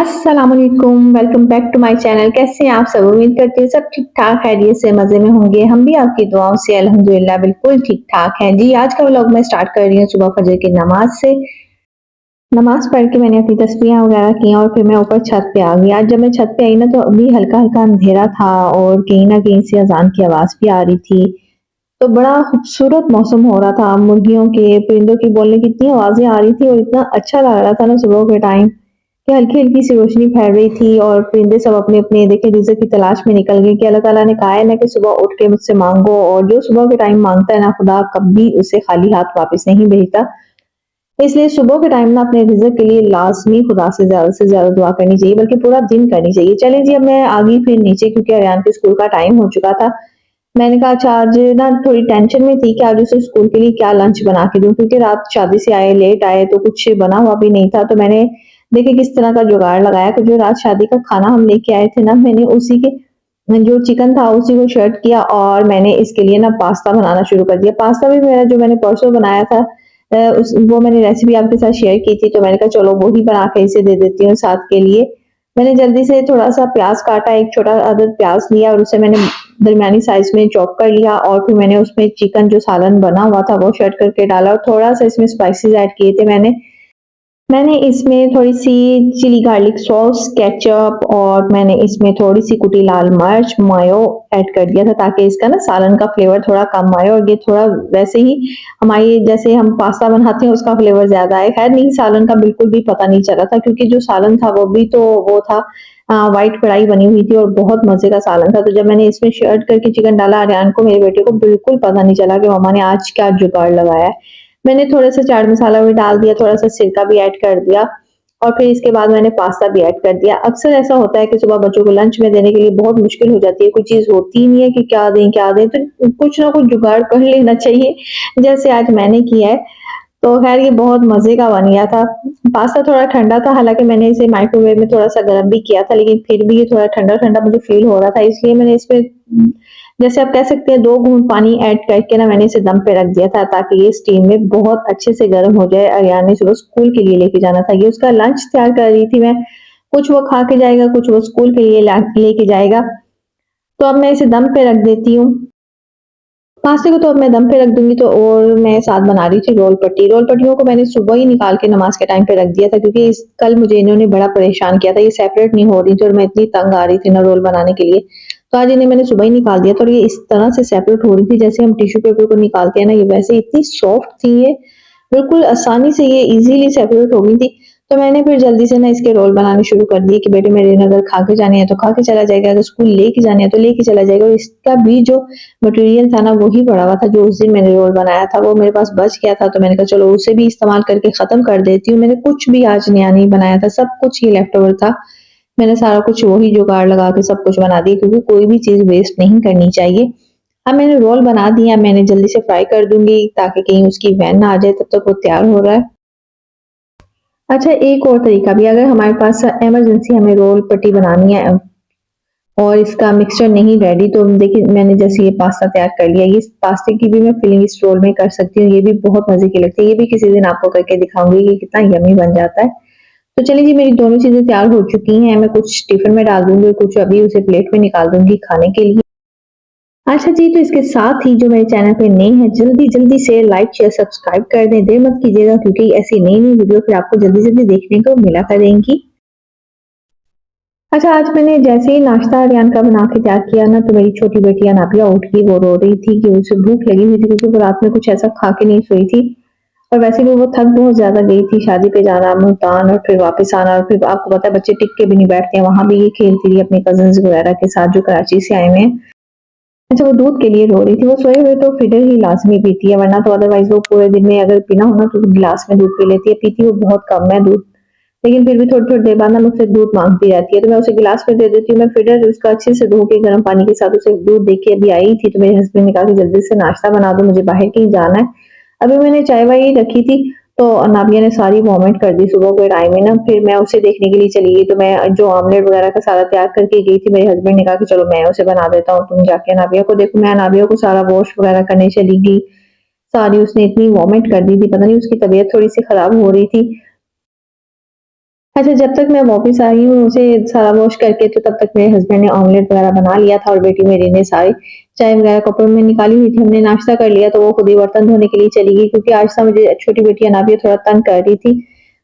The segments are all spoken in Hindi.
अस्सलामुअलैकुम, welcome back to my channel. कैसे हैं आप सब? उम्मीद करती हूँ सब ठीक-ठाक खैरियत से मज़े में होंगे। हम भी आपकी दुआओं से अल्हम्दुलिल्लाह बिल्कुल ठीक-ठाक हैं। जी, आज का व्लॉग मैं स्टार्ट कर रही हूँ सुबह फजर की नमाज़ से। नमाज़ पढ़ के मैंने अपनी तस्बीहां वगैरह की और फिर मैं ऊपर छत पे आ गई। आज जब मैं छत पे आई ना तो अभी हल्का-हल्का अंधेरा था और कहीं न कहीं से अज़ान की आवाज़ भी आ रही थी। तो बड़ा खूबसूरत मौसम हो रहा था, मुर्गियों के, परिंदों की बोलने की इतनी आवाज़ें आ रही थी और इतना अच्छा लग रहा था ना सुबह के टाइम कि हल्की-हल्की सी रोशनी फैल रही थी और परिंदे सब अपने-अपने देखिए रिज़्क की तलाश में निकल गए कि अल्लाह ताला ने कहा है ना कि सुबह उठ के मुझसे माँगो और जो सुबह के टाइम माँगता है ना खुदा कभी उसे खाली हाथ वापस नहीं भेजता। इसलिए सुबह के टाइम ना अपने रिज़्क के लिए लाज़मी खुदा से ज़्यादा दुआ करनी चाहिए बल्कि पूरा दिन करनी चाहिए। चलें जी अब मैं आ गई फिर नीचे क्योंकि अरियान के स्कूल का टाइम हो चुका था। मैंने कहा अच्छा आज ना थोड़ी टेंशन में थी कि आज उसे स्कूल के लिए क्या लंच बना के दूँ क्योंकि रात शादी से आए, लेट आए तो कुछ बना हुआ भी नहीं था। तो मैंने देखिए किस तरह का जुगाड़ लगाया कि जो रात शादी का खाना हम लेके आए थे ना मैंने उसी के जो चिकन था उसी को शर्ट किया और मैंने इसके लिए ना पास्ता बनाना शुरू कर दिया। पास्ता भी मेरा जो मैंने परसों बनाया था उस वो मैंने रेसिपी आपके साथ शेयर की थी तो मैंने कहा चलो वो ही बना के इसे दे देती हूँ साथ के लिए। मैंने जल्दी से थोड़ा-सा प्याज़ काटा, एक छोटा अदद प्याज़ लिया और उसे मैंने दरमियानी साइज़ में चॉप कर लिया और फिर मैंने उसमें चिकन जो सालन बना हुआ था वो शर्ट करके डाला और थोड़ा-सा इसमें स्पाइसेस ऐड किए थे मैंने। मैंने इसमें थोड़ी-सी चिली गार्लिक सॉस, केचअप और मैंने इसमें थोड़ी-सी कुटी लाल मिर्च, मायो ऐड कर दिया था ताकि इसका ना सालन का फ्लेवर थोड़ा कम आए और ये थोड़ा वैसे ही हमारी जैसे हम पास्ता बनाते हैं उसका फ्लेवर ज़्यादा आए। खैर नहीं सालन का बिल्कुल भी पता नहीं चला था क्योंकि जो सालन था वो भी तो वो था व्हाइट कढ़ाई बनी हुई थी और बहुत मज़े का सालन था। तो जब मैंने इसमें शर्ट करके चिकन डाला आर्यन को मेरे बेटे को बिल्कुल पता नहीं चला कि मम्मा ने आज क्या जुगाड़ लगाया है। मैंने थोड़ा-सा चाट मसाला भी डाल दिया, थोड़ा-सा सिरका भी ऐड कर दिया और फिर इसके बाद मैंने पास्ता भी ऐड कर दिया। अक्सर ऐसा होता है कि सुबह बच्चों को लंच में देने के लिए बहुत मुश्किल हो जाती है, कोई चीज़ होती ही नहीं है कि क्या दें? तो कुछ ना कुछ जुगाड़ कर लेना चाहिए, जैसे आज मैंने किया है। तो ख़ैर ये बहुत मज़े का बन गया था। पास्ता थोड़ा ठंडा था, हालाँकि मैंने इसे माइक्रोवेव में थोड़ा-सा गरम भी किया था, लेकिन फिर भी ये थोड़ा ठंडा-ठंडा मुझे फ़ील हो रहा था, इसलिए मैंने इसमें जैसे आप कह सकते हैं 2 घूँट पानी ऐड करके ना मैंने इसे दम पे रख दिया था ताकि ये स्टीम में बहुत अच्छे से गर्म हो जाए। अरियान ने सुबह स्कूल के लिए लेके जाना था, ये उसका लंच तैयार कर रही थी मैं। कुछ वो खा के जाएगा, कुछ वो स्कूल के लिए ला लेके जाएगा। तो अब मैं इसे दम पे रख देती हूँ। पास्ते को तो अब मैं दम पे रख दूँगी तो और मैं साथ बना रही थी रोल पट्टी। रोल पट्टियों को मैंने सुबह ही निकाल के नमाज़ के टाइम पे रख दिया था क्योंकि इस कल मुझे इन्होंने बड़ा परेशान किया था, ये सेपरेट नहीं हो रही थी और मैं इतनी तंग आ रही थी ना रोल बनाने के लिए। तो आज इन्हें मैंने सुबह ही निकाल दिया था और ये इस तरह से सेपरेट हो रही थी जैसे हम टिश्यू पेपर को निकालते हैं ना, ये वैसे इतनी सॉफ्ट थी ये, बिल्कुल आसानी से ये ईज़िली सेपरेट हो गई थी। तो मैंने फिर जल्दी से ना इसके रोल बनाने शुरू कर दिए कि बेटे मेरे ने अगर खा के जाने हैं तो खा के चला जाएगा, अगर स्कूल लेके जाने हैं तो लेके चला जाएगा और इसका भी जो मटेरियल था ना वही पड़ा हुआ था जो उस दिन मैंने रोल बनाया था वो मेरे पास बच गया था तो मैंने कहा चलो उसे भी इस्तेमाल करके खत्म कर देती हूँ। मैंने कुछ भी आज नया नहीं बनाया था, सब कुछ ही लेफ्ट ओवर था। मैंने सारा कुछ वही जुगाड़ लगा के सब कुछ बना दिया क्योंकि कोई भी चीज़ वेस्ट नहीं करनी चाहिए। अब मैंने रोल बना दिया, मैंने जल्दी से फ्राई कर दूँगी ताकि कहीं उसकी वैन ना आ जाए तब तक वो तैयार हो रहा है। अच्छा एक और तरीका भी अगर हमारे पास इमरजेंसी हमें रोल पट्टी बनानी है और इसका मिक्सचर नहीं रेडी तो देखिए मैंने जैसे ये पास्ता तैयार कर लिया, ये पास्ते की भी मैं फिलिंग इस रोल में कर सकती हूँ, ये भी बहुत मज़े की लगती है, ये भी किसी दिन आपको करके दिखाऊँगी कि कितना यम्मी बन जाता है। तो चलिए जी मेरी दोनों चीज़ें तैयार हो चुकी हैं, मैं कुछ टिफ़िन में डाल दूँगी और कुछ अभी उसे प्लेट में निकाल दूँगी खाने के लिए। अच्छा जी, तो इसके साथ ही जो मेरे चैनल पे नए हैं जल्दी-जल्दी से लाइक, शेयर, सब्सक्राइब कर दें, देर मत कीजिएगा क्योंकि ऐसी नई-नई वीडियो फिर आपको जल्दी-जल्दी देखने को मिला करेंगी। अच्छा, आज मैंने जैसे ही नाश्ता अरियान का बना के तैयार किया ना, तो मेरी छोटी बेटी अनाबिया उठ गई, वो रो रही थी कि उसे भूख लगी हुई थी क्योंकि वो रात में कुछ ऐसा खा के नहीं सोई थी और वैसे भी वो थक बहुत ज़्यादा गई थी, शादी पे जाना, मुल्तान और फिर वापस आना और फिर आपको पता है बच्चे टिक के भी नहीं बैठते हैं, वहाँ भी ये खेलती रही अपने कज़िन्स वगैरह के साथ जो कराची से आए हुए हैं। अच्छा, वो दूध के लिए रो रही थी, वो सोए हुए तो फिडर ही लाज़मी पीती है वरना तो अदरवाइज़ वो पूरे दिन में अगर पीना हो ना तो गिलास में दूध पी लेती है, पीती वो बहुत कम है दूध। लेकिन फिर भी थोड़ी-थोड़ी देर बाद ना मुझसे दूध माँगती रहती है, तो मैं उसे गिलास में दे देती हूँ। मैं फिर उसका अच्छे से धो के गर्म पानी के साथ उसे दूध दे के अभी आई थी, तो मेरे हस्बैंड ने कहा कि जल्दी से नाश्ता बना दो, मुझे बाहर कहीं जाना है। अभी मैंने चाय-वाय रखी थी, तो अनाबिया ने सारी वॉमिट कर दी सुबह के टाइम में ना, फिर मैं उसे देखने के लिए चली गई, तो मैं जो ऑमलेट वगैरह का सारा तैयार करके गई थी, मेरे हस्बैंड ने कहा कि चलो मैं उसे बना देता हूँ, तुम जाके अनाबिया को देखो। मैं अनाबिया को सारा वॉश वगैरह करने चली गई, सारी उसने इतनी वॉमिट कर दी थी, पता नहीं उसकी तबीयत थोड़ी-सी खराब हो रही थी। अच्छा, जब तक मैं वापस आई हूँ उसे सारा वॉश करके, तो तब तक मेरे हस्बैंड ने ऑमलेट वगैरह बना लिया था और बेटी मेरी ने सारी चाय वगैरह कपड़ों में निकाली हुई थी। हमने नाश्ता कर लिया तो वो खुद ही बर्तन धोने के लिए चली गई, क्योंकि आज से मुझे छोटी बेटी अनाबिया थोड़ा तंग कर रही थी।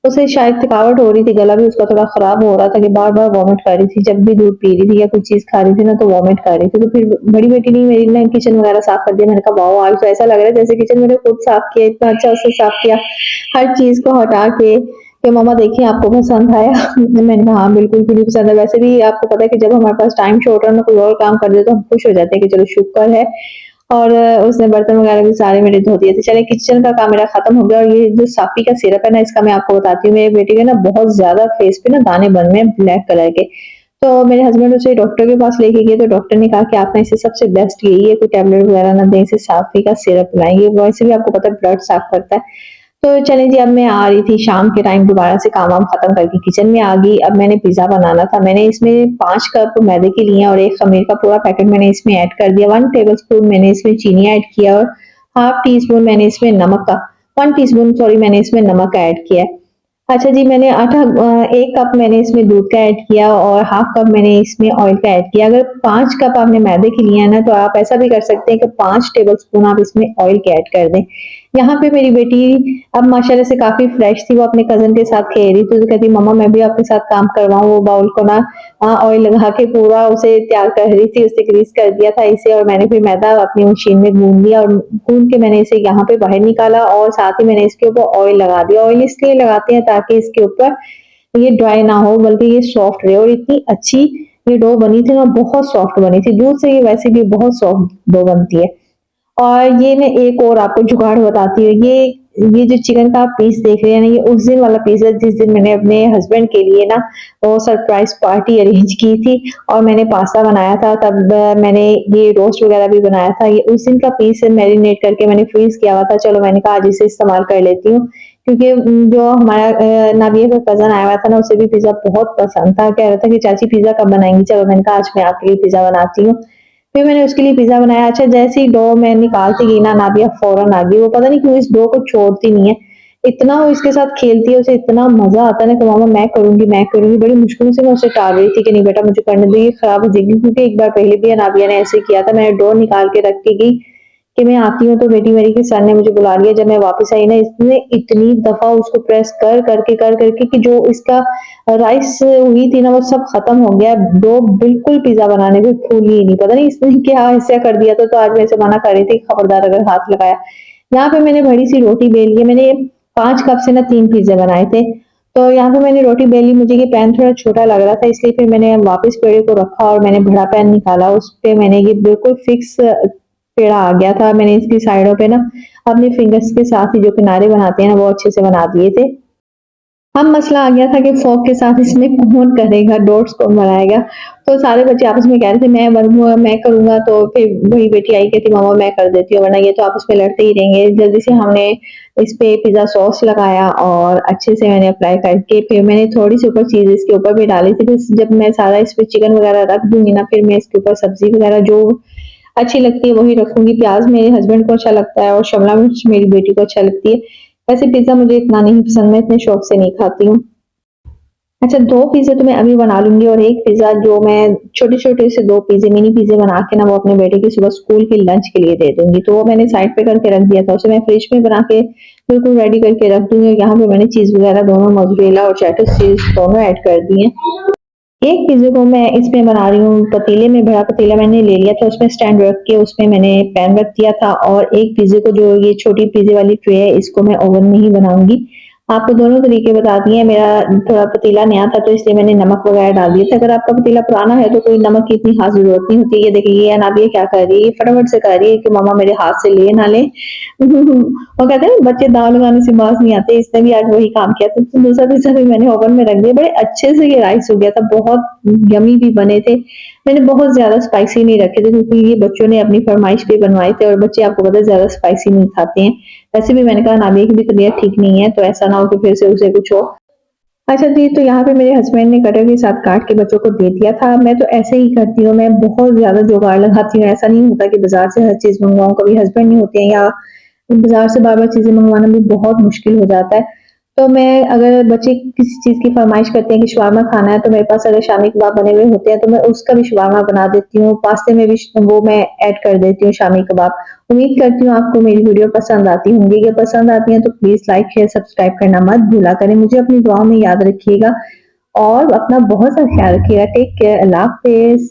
उसे शायद थकावट हो रही थी, गला भी उसका थोड़ा खराब हो रहा था कि बार-बार वॉमिट कर रही थी। जब भी दूध पी रही थी या कुछ चीज़ खा रही थी ना तो वॉमिट कर रही थी। तो फिर बड़ी बेटी ने मेरी ने किचन वगैरह साफ कर दिया। मैंने कहा वाओ! आज तो ऐसा लग रहा है जैसे किचन मैंने खुद साफ किया, इतना अच्छा उसे साफ किया। हर चीज़ को हटा के कि मम्मा देखिए आपको पसंद आया? मैंने कहा हाँ, बिल्कुल क्यों नहीं पसंद है। वैसे भी आपको पता है कि जब हमारे पास टाइम शॉर्ट है ना, कोई और काम कर दे तो हम खुश हो जाते हैं कि चलो शुक्र है। और उसने बर्तन वगैरह भी सारे मेरे धो दिए थे। चलिए किचन का काम मेरा खत्म हो गया, और ये जो साफी का सिरप है ना, इसका मैं आपको बताती हूँ। मेरी बेटी के ना बहुत ज़्यादा फेस पे ना दाने बन रहे हैं ब्लैक कलर के। तो मेरे हस्बैंड उसे डॉक्टर के पास लेके गए, तो डॉक्टर ने कहा कि आप ना इसे सबसे बेस्ट यही है, कोई टैबलेट वगैरह ना दें, इसे साफी का सिरप पिलाएं। ये वैसे भी आपको पता है ब्लड साफ करता है। तो चलें जी, अब मैं आ रही थी शाम के टाइम, दोबारा से काम-वाम खत्म करके किचन में आ गई। अब मैंने पिज़्ज़ा बनाना था। मैंने इसमें 5 कप मैदे के लिए और 1 ख़मीर का पूरा पैकेट मैंने इसमें ऐड कर दिया। 1 टेबलस्पून मैंने इसमें चीनी ऐड किया और हाफ टी स्पून मैंने इसमें नमक का 1 टीस्पून सॉरी मैंने इसमें नमक का ऐड किया है। अच्छा जी, मैंने आटा 1 कप मैंने इसमें दूध का ऐड किया और हाफ कप मैंने इसमें ऑयल का ऐड किया। अगर 5 कप आपने मैदे के लिए है ना, तो आप ऐसा भी कर सकते हैं कि 5 टेबलस्पून आप इसमें ऑयल के ऐड कर दें। यहाँ पे मेरी बेटी अब माशाल्लाह से काफ़ी फ्रेश थी, वो अपने कज़न के साथ खेल रही थी, तो कहती मम्मा मैं भी आपके साथ काम करवाऊँ। वो बाउल को ना ऑयल लगा के पूरा उसे तैयार कर रही थी, उसे ग्रीस कर दिया था इसे, और मैंने फिर मैदा अपनी मशीन में गूँध लिया और गूँध के मैंने इसे यहाँ पे बाहर निकाला और साथ ही मैंने इसके ऊपर ऑयल लगा दिया। ऑयल इसलिए लगाते हैं ताकि इसके ऊपर ये ड्राई ना हो, बल्कि ये सॉफ्ट रहे, और इतनी अच्छी ये डो बनी थी ना, बहुत सॉफ्ट बनी थी। दूध से ये वैसे भी बहुत सॉफ्ट डो बनती है। और ये मैं एक और आपको जुगाड़ बताती हूँ। ये जो चिकन का आप पीस देख रहे हैं ना, ये उस दिन वाला पीस है जिस दिन मैंने अपने हस्बैंड के लिए ना वो सरप्राइज़ पार्टी अरेंज की थी और मैंने पास्ता बनाया था। तब मैंने ये रोस्ट वगैरह भी बनाया था। ये उस दिन का पीस है, मैरिनेट करके मैंने फ्रीज़ किया हुआ था। चलो मैंने कहा आज इसे इस्तेमाल कर लेती हूँ, क्योंकि जो हमारा नादिया का कज़न आया हुआ था ना, उसे भी पिज़्ज़ा बहुत पसंद था। कह रहा था कि चाची पिज़्ज़ा कब बनाएँगी? चलो मैंने कहा आज मैं आपके लिए पिज़्ज़ा बनाती हूँ। फिर मैंने उसके लिए पिज़्ज़ा बनाया। अच्छा, जैसे ही डो मैं निकालती गई ना, नादिया फ़ौरन आ गई। वो पता नहीं क्यों इस डो को छोड़ती नहीं है। इतना वो इसके साथ खेलती है, उसे इतना मज़ा आता है ना कि मम्मा मैं करूँगी, मैं करूँगी। बड़ी मुश्किल से मैं उसे टाल रही थी कि नहीं बेटा मुझे करने दो, ये खराब हो जाएगी, क्योंकि एक बार पहले भी नादिया ने ऐसे किया था। मैंने डो निकाल के रख के गई कि मैं आती हूँ, तो बेटी मेरी के सर ने मुझे बुला लिया। जब मैं वापस आई ना, इसने इतनी दफ़ा उसको प्रेस कर करके कि जो इसका राइस हुई थी ना, वो सब खत्म हो गया। डो बिल्कुल पिज़्ज़ा बनाने में फूली ही नहीं। पता नहीं इसने क्या ऐसा कर दिया था, तो आज मैं इसे मना कर रही थी कि खबरदार अगर हाथ लगाया। यहाँ पे मैंने बड़ी सी रोटी बेल ली है। मैंने 5 कप से ना 3 पिज़्ज़ा बनाए थे। तो यहाँ पे मैंने रोटी बेल ली, मुझे ये पैन थोड़ा छोटा लग रहा था, इसलिए फिर मैंने वापस पेड़े को रखा और मैंने बड़ा पैन निकाला। उस पे मैंने ये बिल्कुल फिक्स पेड़ा आ गया था। मैंने इसकी साइडों पे ना अपने फिंगर्स के साथ ही जो किनारे बनाते हैं ना, वो अच्छे से बना दिए थे। अब मसला आ गया था कि फ़ोर्क के साथ इसमें कौन करेगा, डॉट्स कौन बनाएगा? तो सारे बच्चे आपस में कह रहे थे मैं बनूँगा, मैं करूँगा, तो फिर वही बेटी आई कहती मम्मा मैं कर देती हूँ, वरना ये तो आपस में लड़ते ही रहेंगे। जल्दी से हमने इस पे पिज़्ज़ा सॉस लगाया और अच्छे से मैंने अप्लाई करके फिर मैंने थोड़ी-सी ऊपर चीज़ इसके ऊपर भी डाली थी। फिर जब मैं सारा इस पे चिकन वगैरह रख दूँगी ना, फिर मैं इसके ऊपर सब्ज़ी वगैरह जो अच्छी लगती है वही रखूँगी। प्याज़ मेरे हस्बैंड को अच्छा लगता है और शिमला मिर्च मेरी बेटी को अच्छा लगती है। वैसे पिज़्ज़ा मुझे इतना नहीं पसंद, मैं इतने शौक से नहीं खाती हूँ। अच्छा, 2 पिज़्ज़े तो मैं अभी बना लूँगी और 1 पिज़्ज़ा जो मैं छोटे-छोटे से 2 पिज़्ज़े मिनी पिज़्ज़े बना के ना वो अपने बेटे की सुबह स्कूल के लंच के लिए दे दूँगी। तो वो मैंने साइड पे करके रख दिया था, उसे मैं फ्रिज में बना के बिल्कुल रेडी करके रख दूँगी। और यहाँ पे मैंने चीज़ वगैरह दोनों मोज़रेला और चेडर चीज़ दोनों ऐड कर दी हैं। एक पिज़्ज़े को मैं इसमें बना रही हूँ पतीले में, बड़ा पतीला मैंने ले लिया था, उसमें स्टैंड रख के उसमें मैंने पैन रख दिया था, और एक पिज़्ज़े को जो ये छोटी पिज़्ज़े वाली ट्रे है इसको मैं ओवन में ही बनाऊँगी। आपको दोनों तरीके बता दिए हैं। मेरा थोड़ा पतीला नया था तो इसलिए मैंने नमक वगैरह डाल दिए थे। अगर आपका पतीला पुराना है तो कोई नमक की इतनी ख़ास ज़रूरत नहीं होती। ये देखिए ये अनाबिया क्या कर रही है, ये फटाफट से कह रही है कि मम्मा मेरे हाथ से ले ना लें। वो कहते हैं ना बच्चे दाँव लगाने से बाज नहीं आते, इसने भी आज वही काम किया था। तो दूसरा पिज़्ज़ा भी मैंने ओवन में रख दिया। बड़े अच्छे से ये राइस हो गया था, बहुत यम्मी भी बने थे। मैंने बहुत ज़्यादा स्पाइसी नहीं रखे थे, क्योंकि ये बच्चों ने अपनी फरमाइश पे बनवाए थे और बच्चे आपको पता है ज़्यादा स्पाइसी नहीं खाते हैं। वैसे भी मैंने कहा नादिया की भी तबीयत ठीक नहीं है, तो ऐसा ना हो कि फिर से उसे कुछ हो। अच्छा जी, तो यहाँ पे मेरे हस्बैंड ने कटर के साथ काट के बच्चों को दे दिया था। मैं तो ऐसे ही करती हूँ, मैं बहुत ज़्यादा जुगाड़ लगाती हूँ। ऐसा नहीं होता कि बाज़ार से हर चीज़ मँगवाऊँ, कभी हस्बैंड नहीं होते हैं या बाज़ार से बार-बार चीज़ें मँगवाना भी बहुत मुश्किल हो जाता है। तो मैं अगर बच्चे किसी चीज़ की फ़रमाइश करते हैं कि शवारमा खाना है, तो मेरे पास अगर शामी कबाब बने हुए होते हैं, तो मैं उसका भी शवारमा बना देती हूँ। पास्ते में भी वो मैं ऐड कर देती हूँ शामी कबाब। उम्मीद करती हूँ आपको मेरी वीडियो पसंद आती होंगी। अगर पसंद आती है तो प्लीज़ लाइक, शेयर, सब्सक्राइब करना मत भूला करें। मुझे अपनी दुआओं में याद रखिएगा और अपना बहुत सा ख्याल रखिएगा। Take care. अल्लाह हाफ़िज़।